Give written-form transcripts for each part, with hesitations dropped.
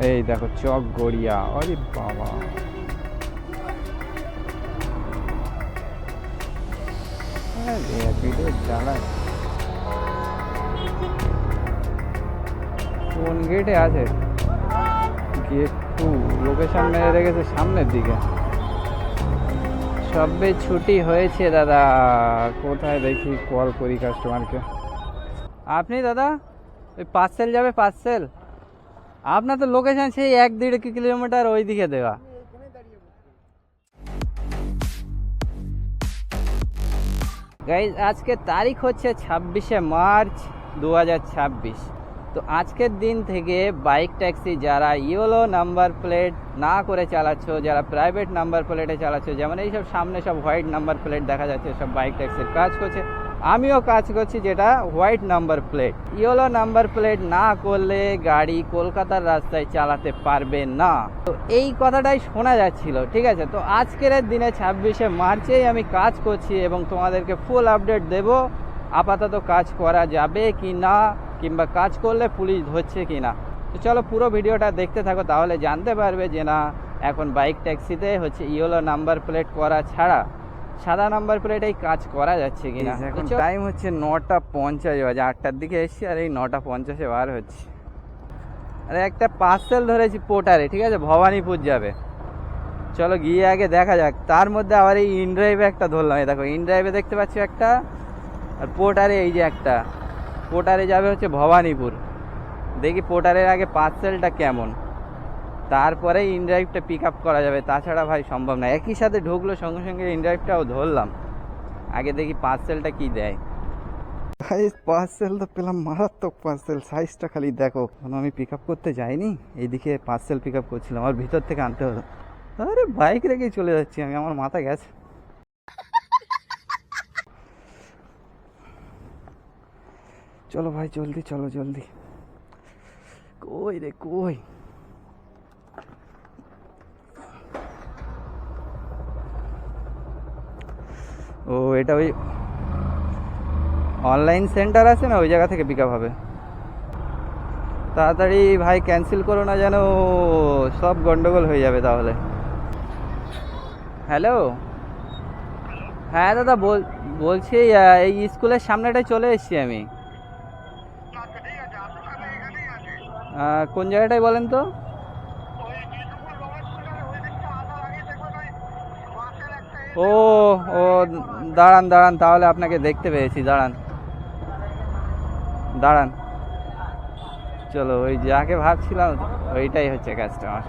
এই দেখো চক গড়িয়া, আরে বাবা জ্বালায়। কোন গেটে আছে? গেট 2, লোকেশন মেরে রেখেছে সামনের দিকে। সবে ছুটি হয়েছে দাদা, কোথায় দেখি কল করি কাস্টমারকে। আপনি দাদা ওই পার্সেল যাবে, পার্সেল আপনার তো লোকেশন সেই 1-1.5 কিলোমিটার ওই দিকে দেওয়া। গাইজ আজকে তারিখ হচ্ছে 26শে মার্চ 2026। তো আজকের দিন থেকে বাইক ট্যাক্সি যারা ইয়েলো নাম্বার প্লেট না করে চালাচ্ছ, যারা প্রাইভেট নাম্বার প্লেটে চালাচ্ছ, যেমন এইসব সামনে সব হোয়াইট নাম্বার প্লেট দেখা যাচ্ছে, সব বাইক ট্যাক্সির কাজ করছে, আমিও কাজ করছি যেটা white number plate. Yellow number plate না করলে গাড়ি কলকাতার রাস্তায় চালাতে পারবে না। তো এই কথাটাই শোনা যাচ্ছিল, ঠিক আছে। তো আজকের দিনে 26শে মার্চেই আমি কাজ করছি এবং তোমাদেরকে ফুল আপডেট দেব আপাতত কাজ করা যাবে কি না, কিংবা কাজ করলে পুলিশ ধরছে কি না। তো চলো পুরো ভিডিওটা দেখতে থাকো, তাহলে জানতে পারবে যে না এখন বাইক ট্যাক্সিতে হচ্ছে ইয়েলো নাম্বার প্লেট করা ছাড়া সাদা নাম্বার প্লেটেই কাজ করা যাচ্ছে কিনা। এখন টাইম হচ্ছে 9:50 বাজে, 8টার দিকে এসছি আর এই 9:50 বার হচ্ছে। আরে একটা পার্সেল ধরেছি পোর্টারে, ঠিক আছে, ভবানীপুর যাবে। চলো গিয়ে আগে দেখা যাক। তার মধ্যে আবার এই ইনড্রাইভে একটা ধরলাম, এই দেখো ইনড্রাইভে দেখতে পাচ্ছি একটা, আর পোর্টারে এই যে একটা। পোর্টারে যাবে হচ্ছে ভবানীপুর। দেখি পোর্টারের আগে পার্সেলটা কেমন, তারপরে ইনড্রাইভটা পিক আপ করা যাবে, তাছাড়া ভাই সম্ভব না। একই সাথে ঢুকলো, সঙ্গে সঙ্গে ইনড্রাইভটাও ধরলাম। আগে দেখি পার্সেলটা কি দেয়। পার্সেল তো পেলাম, মারাত্মক পার্সেল। সাইজটা খালি দেখো। আমি পিক আপ করতে যাইনি, এইদিকে পার্সেল পিক আপ করছিলাম, আর ভিতর থেকে আনতে হলো। আরে বাইক রেখেই চলে যাচ্ছি আমি, আমার মাথা গেছে। চলো ভাই জলদি, চলো জলদি। কই রে কই? ও এটা ওই অনলাইন সেন্টার আছে না, ওই জায়গা থেকে পিক আপ হবে। তাড়াতাড়ি ভাই ক্যান্সেল করো না, যেন সব গন্ডগোল হয়ে যাবে তাহলে। হ্যালো, হ্যাঁ দাদা বলছি এই স্কুলের সামনেটায় চলে এসেছি আমি। কোন জায়গাটায় বলেন তো? ও ও দাঁড়ান দাঁড়ান, তাহলে আপনাকে দেখতে পেয়েছি, দাঁড়ান দাঁড়ান। চলো ওই যাকে ভাবছিলাম ওইটাই হচ্ছে কাস্টমার।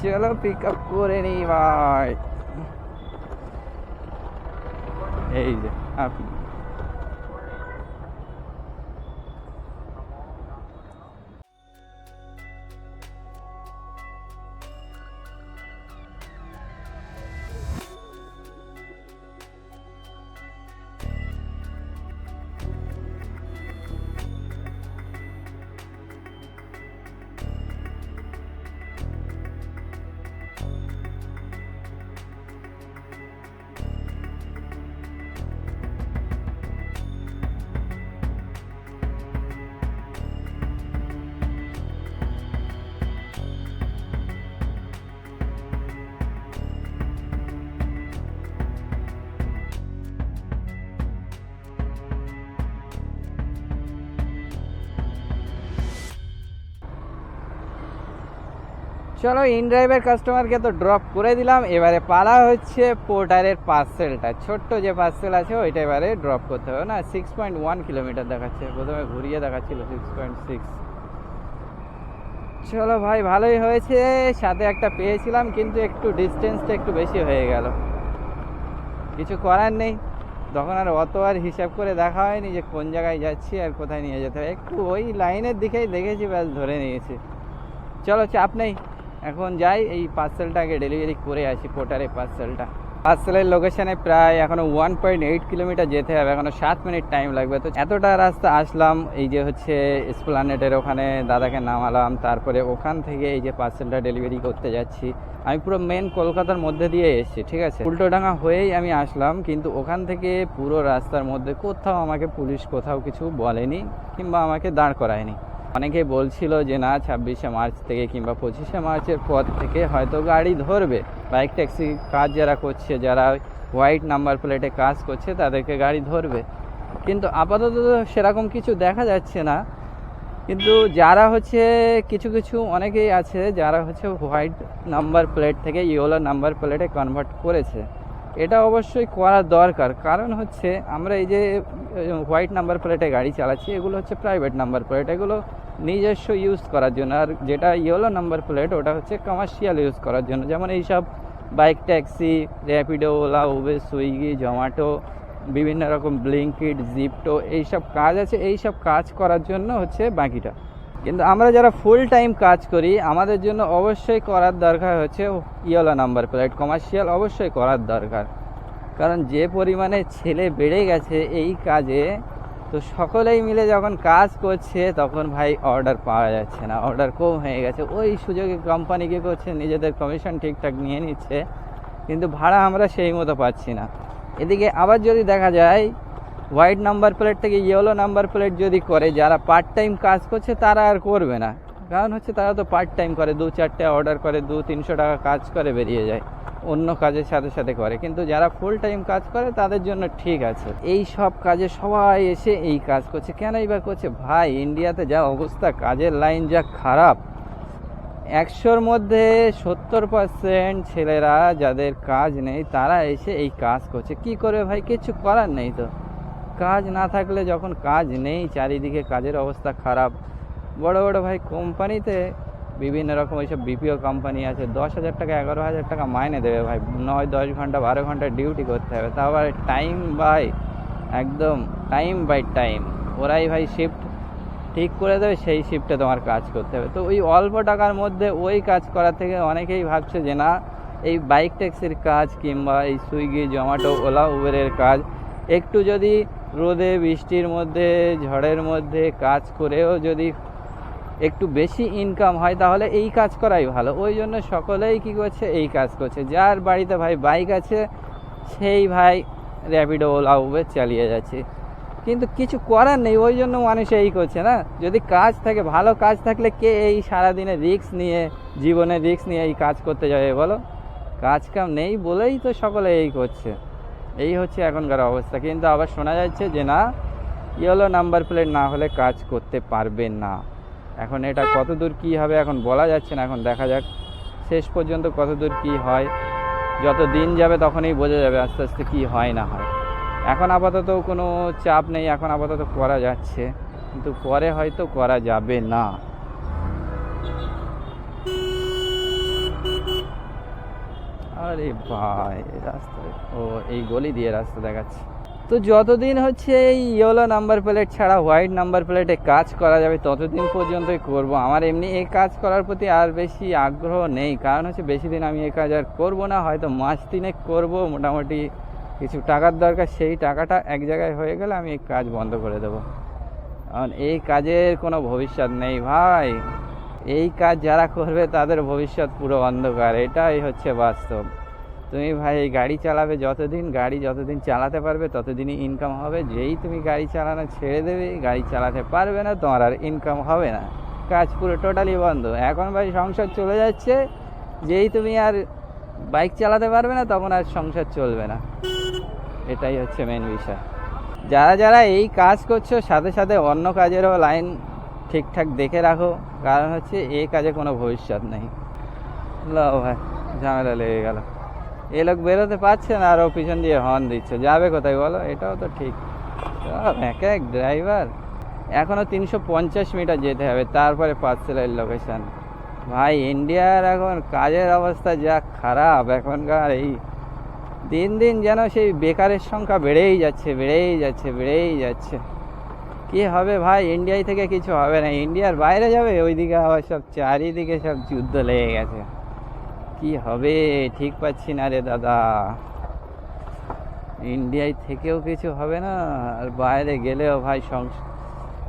চলো পিক আপ করে নিই ভাই। এই যে আপনি। চলো ইনড্রাইভের কাস্টমারকে তো ড্রপ করে দিলাম, এবারে পালা হচ্ছে পোর্টারের পার্সেলটা। ছোট্ট যে পার্সেল আছে ওইটা এবারে ড্রপ করতে হবে। না 6.1 কিলোমিটার দেখাচ্ছে, প্রথমে ঘুরিয়ে দেখাচ্ছিল 6.6। চলো ভাই ভালোই হয়েছে, সাথে একটা পেয়েছিলাম, কিন্তু একটু ডিস্টেন্সটা একটু বেশি হয়ে গেল। কিছু করার নেই, তখন আর অত আর হিসাব করে দেখা হয়নি যে কোন জায়গায় যাচ্ছি আর কোথায় নিয়ে যেতে হবে। একটু ওই লাইনের দিকেই দেখেছি, ব্যাস ধরে নিয়েছি। চলো চাপ নেই, এখন যাই এই পার্সেলটাকে ডেলিভারি করে আসি, পোর্টারের পার্সেলটা। পার্সেলের লোকেশনে প্রায় এখনো 1.8 কিলোমিটার যেতে হবে, এখনো 7 মিনিট টাইম লাগবে। তো এতটা রাস্তা আসলাম, এই যে হচ্ছে এসপ্লানেডের ওখানে দাদাকে নামালাম, তারপরে ওখান থেকে এই যে পার্সেলটা ডেলিভারি করতে যাচ্ছি। আমি পুরো মেন কলকাতার মধ্যে দিয়ে এসেছি, ঠিক আছে, উল্টোডাঙ্গা হয়েই আমি আসলাম, কিন্তু ওখান থেকে পুরো রাস্তার মধ্যে কোথাও আমাকে পুলিশ কোথাও কিছু বলেনি, কিংবা আমাকে দাঁড় করায়নি। অনেকেই বলছিল যে না 26শে মার্চ থেকে কিংবা 25শে মার্চের পর থেকে হয়তো গাড়ি ধরবে, বাইক ট্যাক্সি কাজ যারা করছে, যারা হোয়াইট নাম্বার প্লেটে কাজ করছে তাদেরকে গাড়ি ধরবে, কিন্তু আপাতত সেরকম কিছু দেখা যাচ্ছে না। কিন্তু যারা হচ্ছে কিছু কিছু অনেকেই আছে যারা হচ্ছে হোয়াইট নাম্বার প্লেট থেকে ইয়েলো নাম্বার প্লেটে কনভার্ট করেছে। এটা অবশ্যই করা দরকার, কারণ হচ্ছে আমরা এই যে হোয়াইট নাম্বার প্লেটে গাড়ি চালাচ্ছি এগুলো হচ্ছে প্রাইভেট নাম্বার প্লেট, এগুলো নিজস্ব ইউজ করার জন্য। আর যেটা ইয়েলো নাম্বার প্লেট ওটা হচ্ছে কমার্শিয়াল ইউজ করার জন্য, যেমন এইসব bike taxi, Rapido, OLA, Uber, Swiggy, Zomato, বিভিন্ন রকম ব্লিঙ্কিট, জিপটো, এইসব কাজ আছে, এইসব কাজ করার জন্য হচ্ছে বাকিটা। কিন্তু আমরা যারা ফুল টাইম কাজ করি আমাদের জন্য অবশ্যই করার দরকার হচ্ছে ইয়েলো নাম্বার প্লেট, কমার্শিয়াল অবশ্যই করার দরকার। কারণ যে পরিমাণে ছেলে বেড়ে গেছে এই কাজে, তো সকলেই মিলে যখন কাজ করছে তখন ভাই অর্ডার পাওয়া যাচ্ছে না, অর্ডার কম হয়ে গেছে। ওই সুযোগে কোম্পানি কী করছে, নিজেদের কমিশন ঠিকঠাক নিয়ে নিচ্ছে, কিন্তু ভাড়া আমরা সেই মতো পাচ্ছি না। এদিকে আবার যদি দেখা যায় হোয়াইট নাম্বার প্লেট থেকে ইয়েলো নাম্বার প্লেট যদি করে, যারা পার্ট টাইম কাজ করছে তারা আর করবে না, কারণ হচ্ছে তারা তো পার্ট টাইম করে, 2-4টে অর্ডার করে, 200-300 টাকা কাজ করে বেরিয়ে যায়, অন্য কাজের সাথে সাথে করে। কিন্তু যারা ফুল টাইম কাজ করে তাদের জন্য ঠিক আছে। এই সব কাজে সবাই এসে এই কাজ করছে, কেনই বা করছে ভাই? ইন্ডিয়াতে যা অবস্থা, কাজের লাইন যা খারাপ, 100-র মধ্যে 70% ছেলেরা যাদের কাজ নেই তারা এসে এই কাজ করছে। কি করবে ভাই? কিছু করার নেই তো। কাজ না থাকলে, যখন কাজ নেই, চারিদিকে কাজের অবস্থা খারাপ। বড় বড় ভাই কোম্পানিতে বিভিন্ন রকম এইসব বিপিও কোম্পানি আছে, 10,000 টাকা 11,000 টাকা মাইনে দেবে ভাই, 9-10 ঘন্টা 12 ঘন্টা ডিউটি করতে হবে, তাও আবার টাইম বাই, একদম টাইম বাই টাইম। ওরাই ভাই শিফট ঠিক করে দেবে, সেই শিফটে তোমার কাজ করতে হবে। তো ওই অল্প টাকার মধ্যে ওই কাজ করার থেকে অনেকেই ভাবছে যে না, এই বাইক ট্যাক্সির কাজ কিংবা এই সুইগি, জোম্যাটো, ওলা, উবেরের কাজ একটু যদি রোদে বৃষ্টির মধ্যে, ঝড়ের মধ্যে কাজ করেও যদি একটু বেশি ইনকাম হয় তাহলে এই কাজ করাই ভালো। ওই জন্য সকলেই কী করছে, এই কাজ করছে। যার বাড়িতে ভাই বাইক আছে সেই ভাই র্যাপিডো, ওলা, উবের চালিয়ে যাচ্ছে, কিন্তু কিছু করার নেই, ওই জন্য মানুষ এই করছে না। যদি কাজ থাকে, ভালো কাজ থাকলে কে এই সারাদিনে রিস্ক নিয়ে, জীবনে রিস্ক নিয়ে এই কাজ করতে যাবে বলো? কাজ কাম নেই বলেই তো সকলে এই করছে। এই হচ্ছে এখনকার অবস্থা। কিন্তু আবার শোনা যাচ্ছে যে না, ইয়েলো নাম্বার প্লেট না হলে কাজ করতে পারবে না। এখন এটা কতদূর কী হবে এখন বলা যাচ্ছে না, এখন দেখা যাক শেষ পর্যন্ত কতদূর কী হয়। যত দিন যাবে তখনই বোঝা যাবে আস্তে আস্তে কী হয় না হয়। এখন আপাতত কোনো চাপ নেই, এখন আপাতত করা যাচ্ছে, কিন্তু পরে হয়তো করা যাবে না। আরে ভাই রাস্তায়, ও এই গলি দিয়ে রাস্তা দেখাচ্ছে। তো যতদিন হচ্ছে এই ইয়েলো নাম্বার প্লেট ছাড়া হোয়াইট নাম্বার প্লেটে কাজ করা যাবে ততদিন পর্যন্তই করব। আমার এমনি এই কাজ করার প্রতি আর বেশি আগ্রহ নেই, কারণ হচ্ছে বেশি দিন আমি এই কাজ আর করবো না, হয়তো মাস 3 করবো। মোটামুটি কিছু টাকার দরকার, সেই টাকাটা এক জায়গায় হয়ে গেলে আমি এই কাজ বন্ধ করে দেবো। কারণ এই কাজের কোনো ভবিষ্যৎ নেই ভাই। এই কাজ যারা করবে তাদের ভবিষ্যৎ পুরো অন্ধকার, এটাই হচ্ছে বাস্তব। তুমি ভাই গাড়ি চালাবে, যতদিন চালাতে পারবে ততদিনই ইনকাম হবে। যেই তুমি গাড়ি চালানো ছেড়ে দেবে, গাড়ি চালাতে পারবে না, তোমার আর ইনকাম হবে না, কাজ পুরো টোটালি বন্ধ। এখন ভাই সংসার চলে যাচ্ছে, যেই তুমি আর বাইক চালাতে পারবে না তখন আর সংসার চলবে না। এটাই হচ্ছে মেন বিষয়। যারা যারা এই কাজ করছো সাথে সাথে অন্য কাজেরও লাইন ঠিকঠাক দেখে রাখো, কারণ হচ্ছে এই কাজে কোনো ভবিষ্যৎ নেই। ভাই ঝামেলা লেগে গেল, এ লোক বেরোতে পারছে না আর ও পিছন দিয়ে হর্ন দিচ্ছে, যাবে কোথায় বলো? এটাও তো ঠিক। এক ড্রাইভার, এখনও 350 মিটার যেতে হবে, তারপরে পার্সেলের লোকেশান। ভাই ইন্ডিয়ার এখন কাজের অবস্থা যা খারাপ, এখনকার এই দিন দিন যেন সেই বেকারের সংখ্যা বেড়েই যাচ্ছে। কি হবে ভাই? ইন্ডিয়ায় থেকে কিছু হবে না, ইন্ডিয়ার বাইরে যাবে, ওইদিকে আবার সব চারিদিকে সব যুদ্ধ লেগে গেছে। কি হবে ঠিক পাচ্ছি না রে দাদা। ইন্ডিয়ায় থেকেও কিছু হবে না, আর বাইরে গেলেও ভাই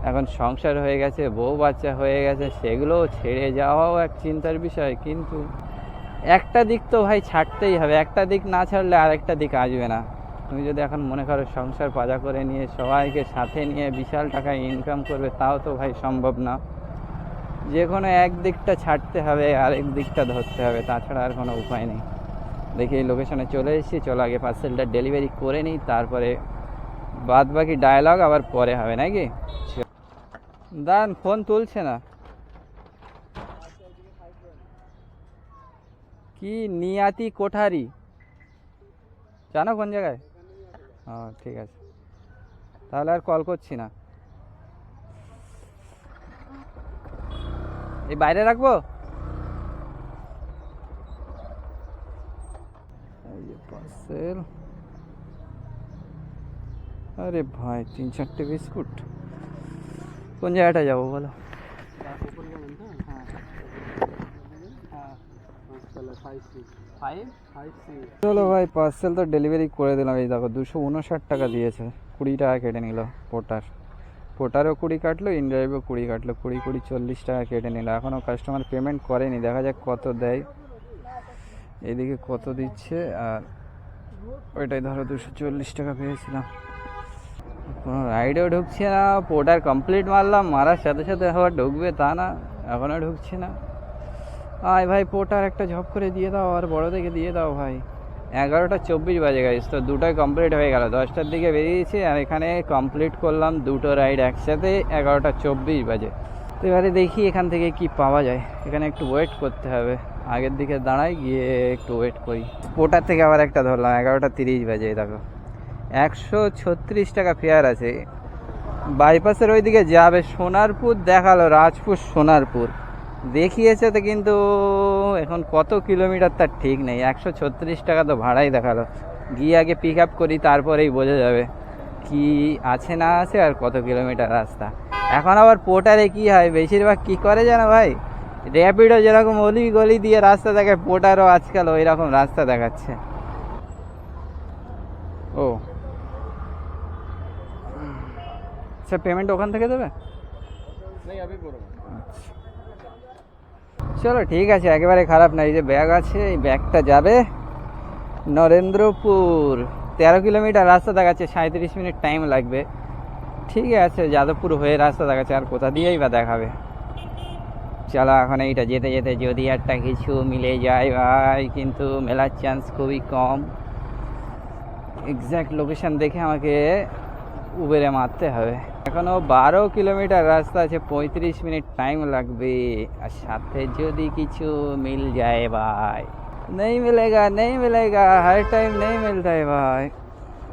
এখন সংসার হয়ে গেছে, বউ বাচ্চা হয়ে গেছে, সেগুলোও ছেড়ে যাওয়াও এক চিন্তার বিষয়। কিন্তু একটা দিক তো ভাই ছাড়তেই হবে, একটা দিক না ছাড়লে আরেকটা দিক আসবে না। তুমি যদি এখন মনে করো সংসার পাজা করে নিয়ে সবাইকে সাথে নিয়ে বিশাল টাকা ইনকাম করবে, তাও তো ভাই সম্ভব না। যে কোনো এক দিকটা ছাড়তে হবে, আরেক দিকটা ধরতে হবে, তাছাড়া আর কোনো উপায় নেই। দেখি এই লোকেশনে চলে এসেছি, চলো আগে পার্সেলটা ডেলিভারি করে নিই, তারপরে বাদ বাকি ডায়লগ আবার পরে হবে নাকি। দান ফোন তুলছে না কি? নিয়াতি কোঠারি জানো কোন জায়গায়? হ্যাঁ ঠিক আছে, তাহলে আর কল করছি না। এই বাইরে রাখবো। এই যে পার্সেল। আরে ভাই 3-4টে বিস্কুট। কোন জায়গাটা যাবো বলো? চলো ভাই, পার্সেল তো ডেলিভারি করে দিলাম। এই দেখো 259 টাকা দিয়েছে, 20 টাকা কেটে নিল পোটারও 20 কাটলো, ইনড্রাইভও 20 কাটলো, 20 40 টাকা কেটে নিল। এখনও কাস্টমার পেমেন্ট করেনি, দেখা যাক কত দেয়। এদিকে কত দিচ্ছে, আর ওইটাই ধরো 240 টাকা পেয়েছিলাম। কোনো রাইডেও ঢুকছে না, পোটার কমপ্লিট মারলাম, মারার সাথে সাথে আবার ঢুকবে তা না, এখনও ঢুকছে না। আয় ভাই পোটার একটা ঝপ করে দিয়ে দাও, আর বড় থেকে দিয়ে দাও ভাই। 11টা 24 বাজে গাইস, তো দুটোই কমপ্লিট হয়ে গেল। 10টার দিকে বেরিয়েছি, আর এখানে কমপ্লিট করলাম দুটো রাইড একসাথে 11টা 24 বাজে। তো এবারে দেখি এখান থেকে কি পাওয়া যায়। এখানে একটু ওয়েট করতে হবে, আগের দিকে দাঁড়াই, গিয়ে একটু ওয়েট করি। পোটার থেকে আবার একটা ধরলাম 11টা 30 বাজে। দেখো 136 টাকা ফেয়ার আছে। বাইপাসের ওইদিকে যাবে, সোনারপুর দেখালো, রাজপুর সোনারপুর দেখিয়েছে তো, কিন্তু এখন কত কিলোমিটার তার ঠিক নেই। 136 টাকা তো ভাড়াই দেখালো। গিয়ে আগে পিক আপ করি, তারপরেই বোঝা যাবে কি আছে না আছে আর কত কিলোমিটার রাস্তা। এখন আবার পোর্টারে কি হয়, বেশিরভাগ কি করে জানো ভাই, র্যাপিডো যেরকম অলি গলি দিয়ে রাস্তা দেখায়, পোর্টারও আজকাল ওই রকম রাস্তা দেখাচ্ছে। ও আচ্ছা, পেমেন্ট ওখান থেকে দেবে? চলো ঠিক আছে, একেবারে খারাপ না। এই যে ব্যাগ আছে, এই ব্যাগটা যাবে নরেন্দ্রপুর। 13 কিলোমিটার রাস্তা দেখাচ্ছে, 37 মিনিট টাইম লাগবে। ঠিক আছে, যাদবপুর হয়ে রাস্তা দেখাচ্ছে, আর কোথা দিয়েই বা দেখাবে। চলো এখন এইটা যেতে যেতে যদি একটা কিছু মিলে যায় ভাই, কিন্তু মেলার চান্স খুবই কম। এক্স্যাক্ট লোকেশন দেখে আমাকে উবেরে মারতে হবে। এখনো 12 কিলোমিটার রাস্তা আছে, 35 মিনিট টাইম লাগবে। আর সাথে যদি কিছু মিল যায় ভাই। नहीं मिलेगा हर टाइम नहीं मिलता है ভাই।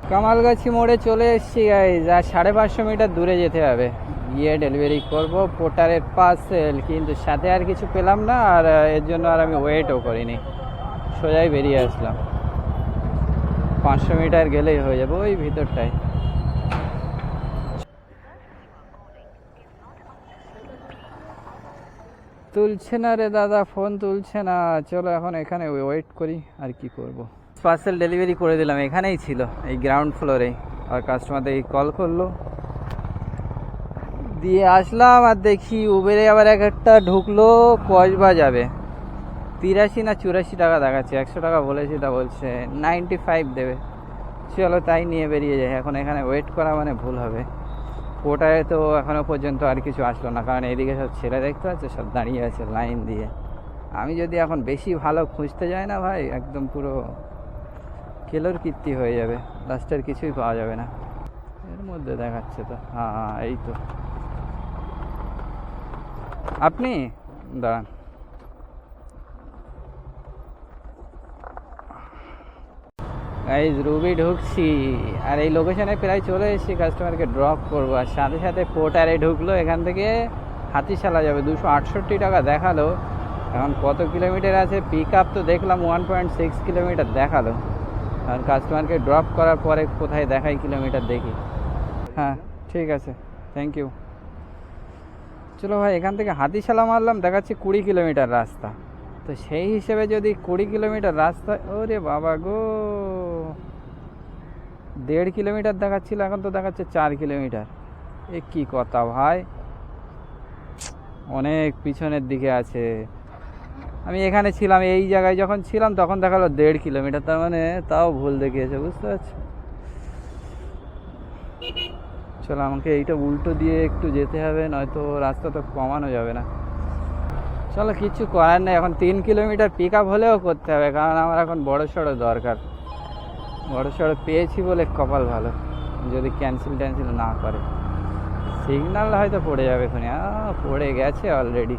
কামালগাছি মোড়ে চলে এসেছি গাইজ, আর 550 মিটার দূরে যেতে হবে, গিয়ে ডেলিভারি করব পোটারের পার্সেল। কিন্তু সাথে আর কিছু পেলাম না, আর এর জন্য আর আমি ওয়েটও করিনি, সোজাই বেরিয়ে আসলাম। 500 মিটার গেলেই হয়ে যাবে, ওই ভিতরটায়। তুলছে না রে দাদা, ফোন তুলছে না। চলো এখন এখানে ওয়েট করি, আর কি করব। পার্সেল ডেলিভারি করে দিলাম, এখানেই ছিল, এই গ্রাউন্ড ফ্লোরেই। আর কাস্টমার দেখি কল করলো, দিয়ে আসলাম। আর দেখি উবেরে আবার একটা ঢুকলো, কসবা যাবে। 83 না 84 টাকা দেখাচ্ছে, 100 টাকা বলেছি, তা বলছে 95 দেবে। চলো তাই নিয়ে বেরিয়ে যায়। এখন এখানে ওয়েট করা মানে ভুল হবে। ওটায় তো এখনো পর্যন্ত আর কিছু আসলো না, কারণ এইদিকে সব ছেলে দেখতে পাচ্ছে, সব দাঁড়িয়ে আছে লাইন দিয়ে। আমি যদি এখন বেশি ভালো খুঁজতে যাই না ভাই, একদম পুরো কেলোর কীর্তি হয়ে যাবে, লাস্টের কিছুই পাওয়া যাবে না। এর মধ্যে দেখাচ্ছে তো, হ্যাঁ এই তো। আপনি দাঁড়ান, গাইজ রুবি ঢুকছি, আর এই লোকেশনে প্রায় চলে এসেছি, কাস্টমারকে ড্রপ করবো। আর সাথে সাথে পোর্টারে ঢুকলো, এখান থেকে হাতিশালা যাবে। 268 টাকা দেখালো। এখন কত কিলোমিটার আছে, পিক আপ তো দেখলাম 1.6 কিলোমিটার দেখালো। আর কাস্টমারকে ড্রপ করার পরে কোথায় দেখাই কিলোমিটার দেখি। হ্যাঁ ঠিক আছে, থ্যাংক ইউ। চলো ভাই, এখান থেকে হাতিশালা মারলাম, দেখাচ্ছি 20 কিলোমিটার রাস্তা। তো সেই হিসেবে যদি 20 কিলোমিটার রাস্তা, ওরে বাবা গো, 1.5 কিলোমিটার দেখাচ্ছিল, এখন তো দেখাচ্ছে 4 কিলোমিটার। এ কি কথা ভাই, অনেক পিছনের দিকে আছে। আমি এখানে ছিলাম, এই জায়গায় যখন ছিলাম তখন দেখালো 1.5 কিলোমিটার, তার মানে তাও ভুল দেখিয়েছে, বুঝতে পারছো। চলো আমাকে এইটা উল্টো দিয়ে একটু যেতে হবে, নয়তো রাস্তা তো কমানো যাবে না। চলো কিছু করার নেই, এখন 3 কিলোমিটার পিক আপ হলেও করতে হবে, কারণ আমার এখন বড় সড়ো দরকার। বড় সড়ো পেয়েছি বলে কপাল ভালো, যদি ক্যান্সেল না করে। সিগন্যাল হয়তো পড়ে যাবে এখানে, পড়ে গেছে অলরেডি।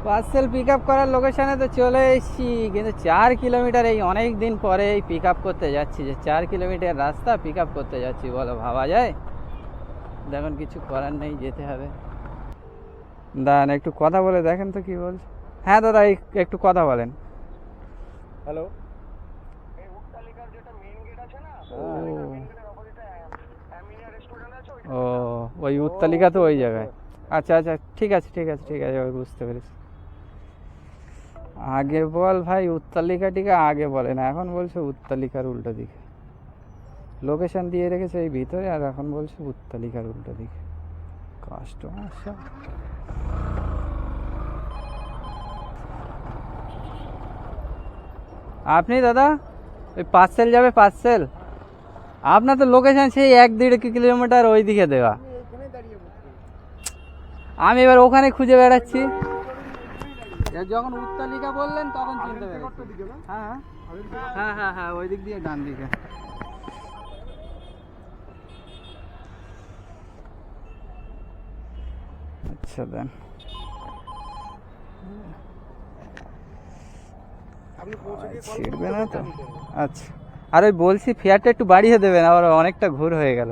পার্সেল পিক আপ করার লোকেশানে তো চলে এসেছি, কিন্তু 4 কিলোমিটার, এই অনেক দিন পরে এই পিক আপ করতে যাচ্ছি, যে 4 কিলোমিটার রাস্তা পিক আপ করতে যাচ্ছি, বলো ভাবা যায়? দেখুন কিছু করার নেই, যেতে হবে। দাঁড়ান একটু কথা বলে দেখেন তো কি বলছে। হ্যাঁ দাদা, একটু কথা বলেন। হ্যালো। ও ওই উত্তালিকা তো ওই জায়গায়। আচ্ছা আচ্ছা, ঠিক আছে ঠিক আছে ঠিক আছে, ওই বুঝতে পেরেছি। আগে বল ভাই, উত্তালিকা টিকা আগে বলে না, এখন বলছে উত্তালিকার উল্টো দিকে। লোকেশন দিয়ে রেখেছে এই ভিতরে, আর এখন বলছে উত্তালিকার উল্টো দিকে। কাস্টমার সব। আপনি দাদা ওই পার্সেল যাবে, পার্সেল আপনার তো লোকেশন সেই 1-1.5 কিলোমিটার ওই দিকে দেওয়া। আমি এবার ওখানে খুঁজে বেড়াচ্ছি, যখন উত্তালিকা বললেন তখন চিনতে পেরেছি। হ্যাঁ হ্যাঁ হ্যাঁ হ্যাঁ, ওই দিক দিয়ে ডান দিকে। আচ্ছা দেন। ছিড়বে না তো? আচ্ছা, আর ওই বলছি ফেয়ারটা একটু বাড়িয়ে দেবেন, আবার অনেকটা ঘুর হয়ে গেল।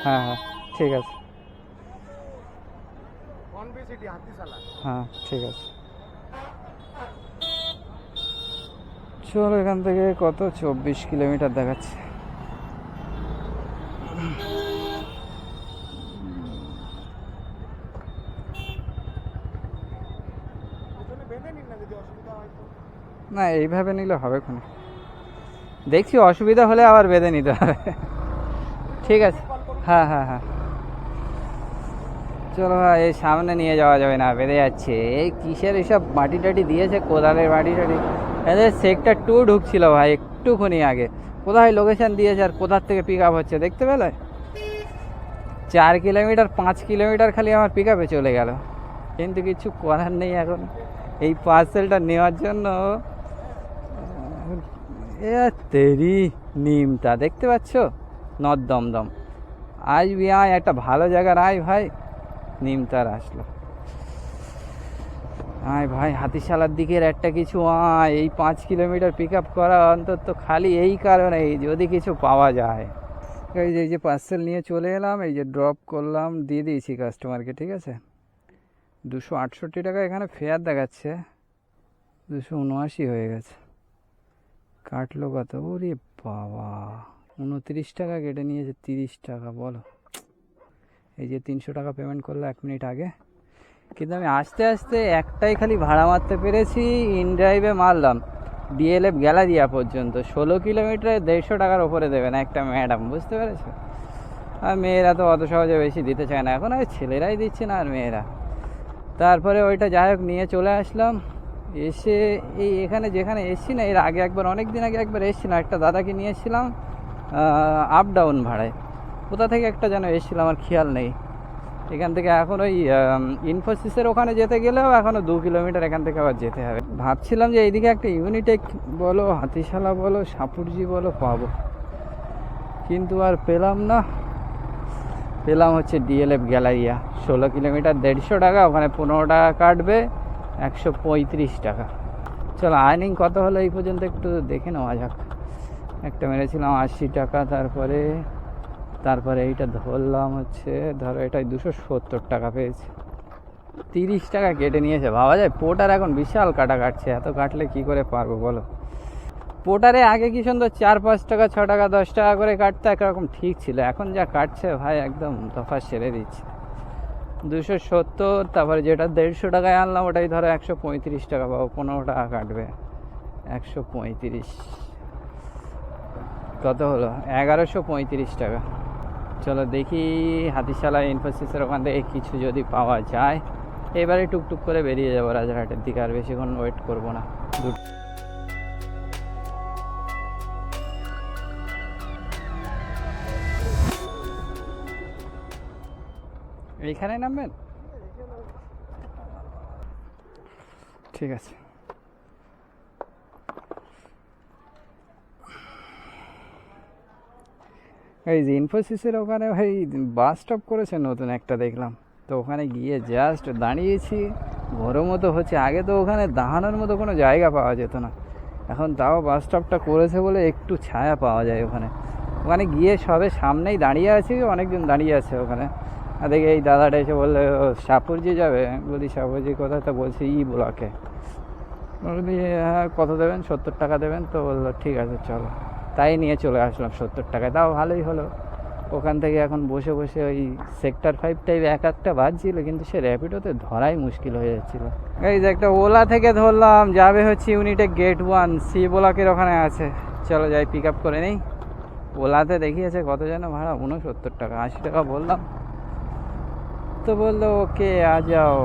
হ্যাঁ হ্যাঁ ঠিক আছে। হ্যাঁ ঠিক আছে। চলো এখান থেকে কত, 24 কিলোমিটার দেখাচ্ছে। না এইভাবে নিলে হবে কোন, দেখছি অসুবিধা হলে আবার বেঁধে নিতে হবে। ঠিক আছে, হ্যাঁ হ্যাঁ হ্যাঁ। চলো ভাই, এই সামনে নিয়ে যাওয়া যাবে না, বেঁধে যাচ্ছে। এই কিসের এসব মাটি টাটি দিয়েছে, কোদালের মাটি টাটি। এদের সেক্টর 2 ঢুকছিল ভাই একটুখানি আগে, কোথায় লোকেশন দিয়েছে আর কোথার থেকে পিক আপ হচ্ছে দেখতে পেলে? 4 কিলোমিটার 5 কিলোমিটার খালি আমার পিক আপে চলে গেল, কিন্তু কিছু করার নেই। এখন এই পার্সেলটা নেওয়ার জন্য তেরি নিমটা দেখতে পাচ্ছ, নদ দমদম। আজ আয় একটা ভালো জায়গার আয় ভাই, নিমতার আসলো। আয় ভাই, হাতিশালার দিকের একটা কিছু আয়, এই 5 কিলোমিটার পিক আপ করা অন্তত খালি এই কারণে, যদি কিছু পাওয়া যায়। এই যে পার্সেল নিয়ে চলে এলাম, এই যে ড্রপ করলাম, দিয়ে দিয়েছি কাস্টমারকে, ঠিক আছে। 268 টাকা এখানে ফেয়ার দেখাচ্ছে, 279 হয়ে গেছে। কাটলো কত? ওরে বাবা, 29 টাকা কেটে নিয়েছে, 30 টাকা বলো। এই যে 300 টাকা পেমেন্ট করলো 1 মিনিট আগে, কিন্তু আমি আস্তে আস্তে একটাই খালি ভাড়া মারতে পেরেছি, ইন ড্রাইভে মারলাম ডিএলএফ গ্যালারিয়া পর্যন্ত। 16 কিলোমিটারে 150 টাকার ওপরে দেবে না একটা ম্যাডাম, বুঝতে পেরেছো? আর মেয়েরা তো অত সহজে বেশি দিতে চায় না, এখন আর ছেলেরাই দিচ্ছে না আর মেয়েরা। তারপরে ওইটা যাই হোক নিয়ে চলে আসলাম। এসে এই এখানে যেখানে এসছি না, এর আগে একবার, অনেক দিন আগে একবার এসেছিলাম, একটা দাদাকে নিয়ে এসেছিলাম আপ ডাউন ভাড়ায়। কোথা থেকে একটা যেন এসেছিলাম, আমার খেয়াল নেই। এখান থেকে এখন ওই ইনফোসিসের ওখানে যেতে গেলেও এখনও 2 কিলোমিটার এখান থেকে আবার যেতে হবে। ভাবছিলাম যে এইদিকে একটা ইউনিটেক বলো, হাতিশালা বলো, সাপুরজি বলো পাবো, কিন্তু আর পেলাম না। পেলাম হচ্ছে ডিএলএফ গ্যালারিয়া, 16 কিলোমিটার 150 টাকা, ওখানে 15 টাকা কাটবে, 135 টাকা। চলো আর্নিং কত হলো এই পর্যন্ত একটু দেখে নেওয়া যাক। একটা মেরেছিলাম 80 টাকা, তারপরে এইটা ধরলাম হচ্ছে, ধরো এটাই 270 টাকা পেয়েছে। 30 টাকা কেটে নিয়েছে, ভাবা যায়? পোর্টার এখন বিশাল কাটা কাটছে, এত কাটলে কি করে পারবো বলো? পোর্টারে আগে কি সুন্দর 4-5 টাকা 6 টাকা 10 টাকা করে কাটতে একরকম ঠিক ছিল, এখন যা কাটছে ভাই একদম দফা সেরে দিচ্ছে। 270, তারপরে যেটা 150 টাকায় আনলাম ওটাই ধরো 135 টাকা পাবো, 15 টাকা কাটবে, 135 কত হলো? 1135 টাকা। চলো দেখি হাতিশালা ইনফোসিসের ওখান থেকে কিছু যদি পাওয়া যায়, এবারে টুকটুক করে বেরিয়ে যাবো রাজারহাটের দিকে, আর বেশিক্ষণ ওয়েট করবো না। এইখানে নামবেন? ঠিক আছে। এই যে ইনফোসিসের ওখানে ভাই বাস স্টপ করেছে নতুন একটা দেখলাম, তো ওখানে গিয়ে জাস্ট দাঁড়িয়েছি, গরমও তো হচ্ছে। আগে তো ওখানে দাঁড়ানোর মতো কোনো জায়গা পাওয়া যেত না, এখন তাও বাস স্টপটা করেছে বলে একটু ছায়া পাওয়া যায় ওখানে। ওখানে গিয়ে সবে সামনেই দাঁড়িয়ে আছে, অনেকজন দাঁড়িয়ে আছে ওখানে। আর দেখে এই দাদাটা এসে বললে সাপুরজি যাবে, বলি সাপুরজি কোথায়, তো বলছে ব্লকে। বলি হ্যাঁ কত দেবেন, 70 টাকা দেবেন, তো বললো ঠিক আছে চলো। তাই নিয়ে চলে আসলাম 70 টাকায়, তাও ভালোই হলো। ওখান থেকে এখন বসে বসে ওই সেক্টর 5 টাইপ একটা বাজছিল, কিন্তু সে র্যাপিডোতে ধরাই মুশকিল হয়ে যাচ্ছিলো। এই যে একটা ওলা থেকে ধরলাম, যাবে হচ্ছে ইউনিটেক গেট 1, সি ব্লকের ওখানে আছে। চলো যাই, পিক আপ করে নেই। ওলাতে দেখিয়েছে কত যেন ভাড়া, 69 টাকা, 80 টাকা বললাম, তো বললো ওকে আ যাও।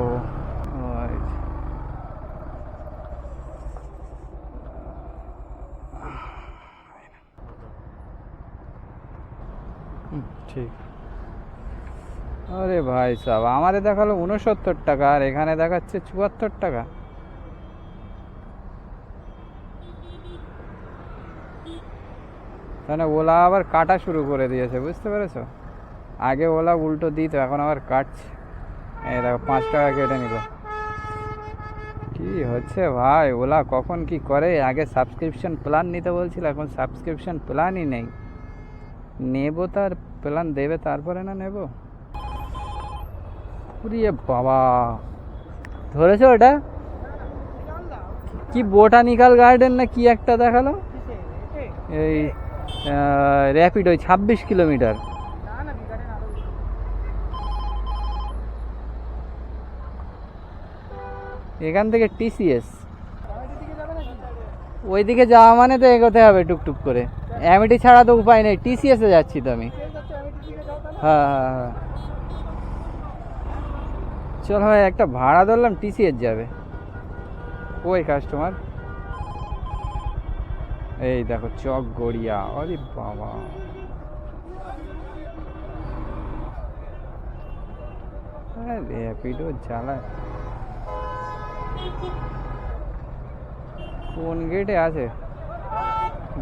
ঠিক। আরে ভাই সাহেব, আমারে দেখালো 69 টাকা, আর এখানে দেখাচ্ছে 74 টাকা। তাহলে ওলা আবার কাটা শুরু করে দিয়েছে, বুঝতে পেরেছো? আগে ওলা উল্টো দিত, এখন আবার কাটছে। এই দেখো 5 টাকা কেটে নিল। কি হচ্ছে ভাই, ওলা কখন কি করে? আগে সাবস্ক্রিপশন প্ল্যান নিতে বলছিল, এখন সাবস্ক্রিপশন প্ল্যানই নেই। নেবো তার প্ল্যান দেবে তারপরে না নেব। উড়িয়ে বাবা, ধরেছো ওটা কি? বোটানিক্যাল গার্ডেন না কি একটা দেখালো, এই র্যাপিড, ওই 26 কিলোমিটার। এখান থেকে টিসিএস ওইদিকে যাওয়া মানে তো এগোতে হবে টুকটুক করে, অ্যামিটি ছাড়া তো উপায় নেই। টিসিএসে যাচ্ছি তো আমি। হ্যাঁ হ্যাঁ হ্যাঁ, চল ভাই একটা ভাড়া ধরলাম, টিসিএস যাবে। ওই কাস্টমার, এই দেখো চক গড়িয়া। আরে বাবা, র্যাপিডো জ্বালায়। কোন গেটে আছে?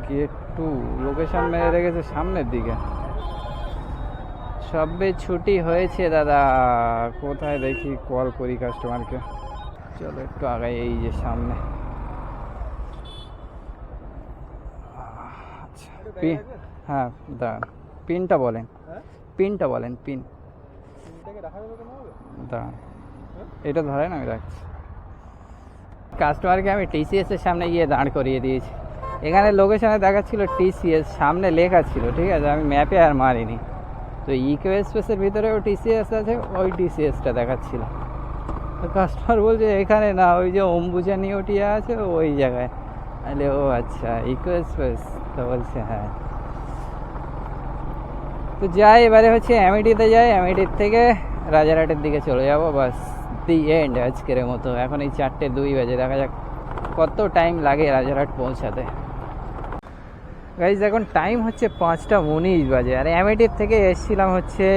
গেট 2, লোকেশন মেরে রেখেছে সামনের দিকে। সবে ছুটি হয়েছে দাদা, কোথায় দেখি, কল করি কাস্টমারকে। চলো একটু আগে, এই যে সামনে। আচ্ছা হ্যাঁ দাঁড়ান, পিনটা বলেন, পিনটা বলেন, পিন দাঁড়ান, এটা ধরেন আমি রাখছি। কাস্টমারকে আমি টিসিএস এর সামনে গিয়ে দাঁড় করিয়ে দিয়েছি। এখানে লোকেশনে দেখাচ্ছিল টিসিএস, সামনে লেখা ছিল, ঠিক আছে, আমি ম্যাপে আর মারিনি। তো ইকো এক্সপ্রেসের ভিতরেও টিসিএস আছে, ওই টিসিএসটা দেখাচ্ছিল। তো কাস্টমার বলছে এখানে না, ওই যে অম্বুজানি ওটিয়া আছে ওই জায়গায়। তাহলে ও আচ্ছা ইকো এক্সপ্রেস, তো বলছে হ্যাঁ। তো যাই, এবারে হচ্ছে অ্যামিটিতে যাই, অ্যামিটির থেকে রাজারহাটের দিকে চলে যাবো, বাস দি এন্ড আজকের মতো। এখন এই 4:02 বাজে, দেখা যাক কত টাইম লাগে রাজারহাট পৌঁছাতে। গাইজ এখন টাইম হচ্ছে 5:19 বাজে, আর অ্যামিটির থেকে এসেছিলাম হচ্ছে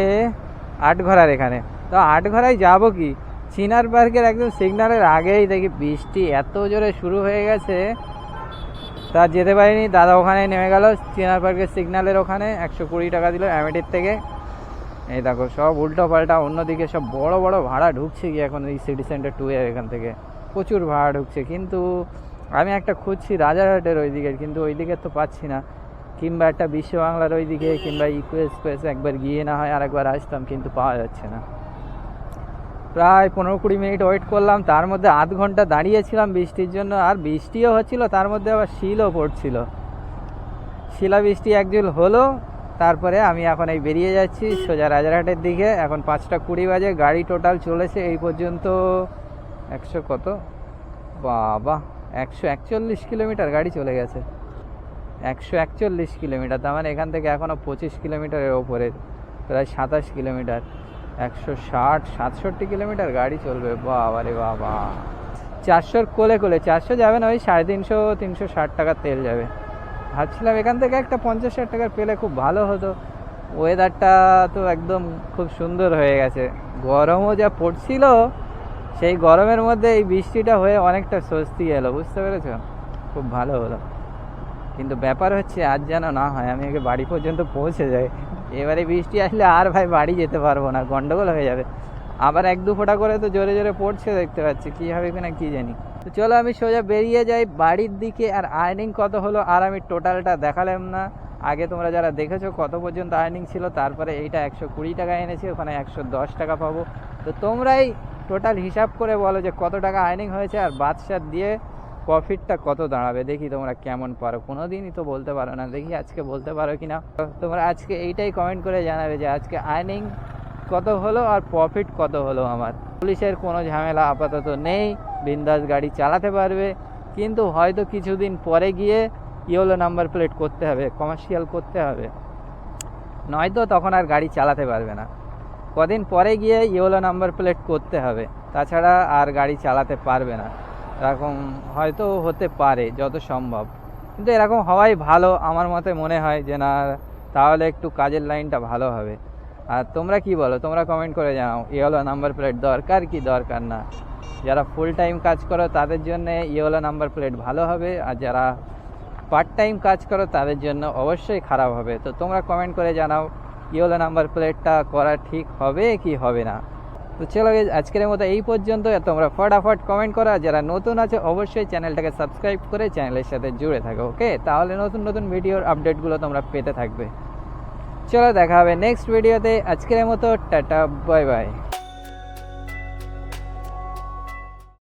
আটঘরার এখানে। তো আটঘরায় যাবো কি, চিনার পার্কের একদম সিগন্যালের আগেই দেখি বৃষ্টি এত জোরে শুরু হয়ে গেছে, তা যেতে পারিনি। দাদা ওখানে নেমে গেল চিনার পার্কের সিগন্যালের ওখানে, 120 টাকা দিল অ্যামিটির থেকে। এই দেখো সব উল্টো পাল্টা, অন্যদিকে সব বড় বড় ভাড়া ঢুকছে কি এখন এই সিটি সেন্টার 2 এর এখান থেকে প্রচুর ভাড়া ঢুকছে। কিন্তু আমি একটা খুঁজছি রাজারহাটের ওই দিকের, কিন্তু ওই দিকে তো পাচ্ছি না। কিংবা একটা বিশ্ব বাংলার ওই দিকে, কিংবা ইকো এক্সপ্রেস একবার গিয়ে না হয় আর একবার আসতাম, কিন্তু পাওয়া যাচ্ছে না। প্রায় 15-20 মিনিট ওয়েট করলাম, তার মধ্যে আধ ঘন্টা দাঁড়িয়েছিলাম বৃষ্টির জন্য। আর বৃষ্টিও হচ্ছিল, তার মধ্যে আবার শিলও পড়ছিল। শিলাবৃষ্টি একজুল হলো, তারপরে আমি এখন এই বেরিয়ে যাচ্ছি সোজা রাজারহাটের দিকে। এখন 5:20 বাজে, গাড়ি টোটাল চলেছে এই পর্যন্ত 100 কত বাবা 141 কিলোমিটার গাড়ি চলে গেছে। 141 কিলোমিটার, তার মানে এখান থেকে এখনও 25 কিলোমিটারের ওপরে, প্রায় 27 কিলোমিটার। 160-167 কিলোমিটার গাড়ি চলবে, বাবা রে বাবা। 400 কোলে কোলে, 400 যাবে না, ওই 350-360 টাকার তেল যাবে। ভাবছিলাম এখান থেকে একটা 50-60 টাকার পেলে খুব ভালো হতো। ওয়েদারটা তো একদম খুব সুন্দর হয়ে গেছে, গরমও যা পড়ছিল, সেই গরমের মধ্যে এই বৃষ্টিটা হয়ে অনেকটা স্বস্তি এলো, বুঝতে পেরেছো? খুব ভালো হলো। কিন্তু ব্যাপার হচ্ছে আজ যেন না হয়, আমি আগে বাড়ি পর্যন্ত পৌঁছে যাই। এবারে বৃষ্টি আসলে আর ভাই বাড়ি যেতে পারবো না, গন্ডগোল হয়ে যাবে। আবার 1-2 ফোঁটা করে তো জোরে জোরে পড়ছে, দেখতে পাচ্ছি কী হবে কিনা কি জানি। তো চলো আমি সোজা বেরিয়ে যাই বাড়ির দিকে। আর আর্নিং কত হলো আর আমি টোটালটা দেখালাম না। আগে তোমরা যারা দেখেছো কত পর্যন্ত আর্নিং ছিল, তারপরে এইটা 120 টাকা এনেছি, ওখানে 110 টাকা পাবো। তো তোমরাই টোটাল হিসাব করে বলো যে কত টাকা আর্নিং হয়েছে আর বাদশার দিয়ে প্রফিটটা কত দাঁড়াবে। দেখি তোমরা কেমন পারো, কোনো দিনই তো বলতে পারো না, দেখি আজকে বলতে পারো কি না। তোমরা আজকে এইটাই কমেন্ট করে জানাবে যে আজকে আর্নিং কত হলো আর প্রফিট কত হলো আমার। পুলিশের কোনো ঝামেলা আপাতত নেই, বিন্দাস গাড়ি চালাতে পারবে। কিন্তু হয়তো কিছুদিন পরে গিয়ে ইয়েলো নাম্বার প্লেট করতে হবে, কমার্শিয়াল করতে হবে, নয়তো তখন আর গাড়ি চালাতে পারবে না। কদিন পরে গিয়ে ইয়েলো নাম্বার প্লেট করতে হবে, তাছাড়া আর গাড়ি চালাতে পারবে না। এরকম হয়তো হতে পারে যত সম্ভব, কিন্তু এরকম হওয়াই ভালো আমার মতে মনে হয় যে না, তাহলে একটু কাজের লাইনটা ভালো হবে। আর তোমরা কি বলো, তোমরা কমেন্ট করে জানাও ইয়েলো নাম্বার প্লেট দরকার কি দরকার না। যারা ফুল টাইম কাজ করো তাদের জন্য ইয়েলো নাম্বার প্লেট ভালো হবে, আর যারা পার্ট টাইম কাজ করো তাদের জন্য অবশ্যই খারাপ হবে। তো তোমরা কমেন্ট করে জানাও ইয়েলো নাম্বার প্লেটটা করা ঠিক হবে কি হবে না। তো চলো আজকের মতো এই পর্যন্ত। তোমরা ফটাফট কমেন্ট করো, যারা নতুন আছে অবশ্যই চ্যানেলটাকে সাবস্ক্রাইব করে চ্যানেলের সাথে জুড়ে থাকো, ওকে? তাহলে নতুন নতুন ভিডিওর আপডেটগুলো তোমরা পেতে থাকবে। চলো দেখা হবে নেক্সট ভিডিওতে। আজকের মতো টাটা, বাই বাই।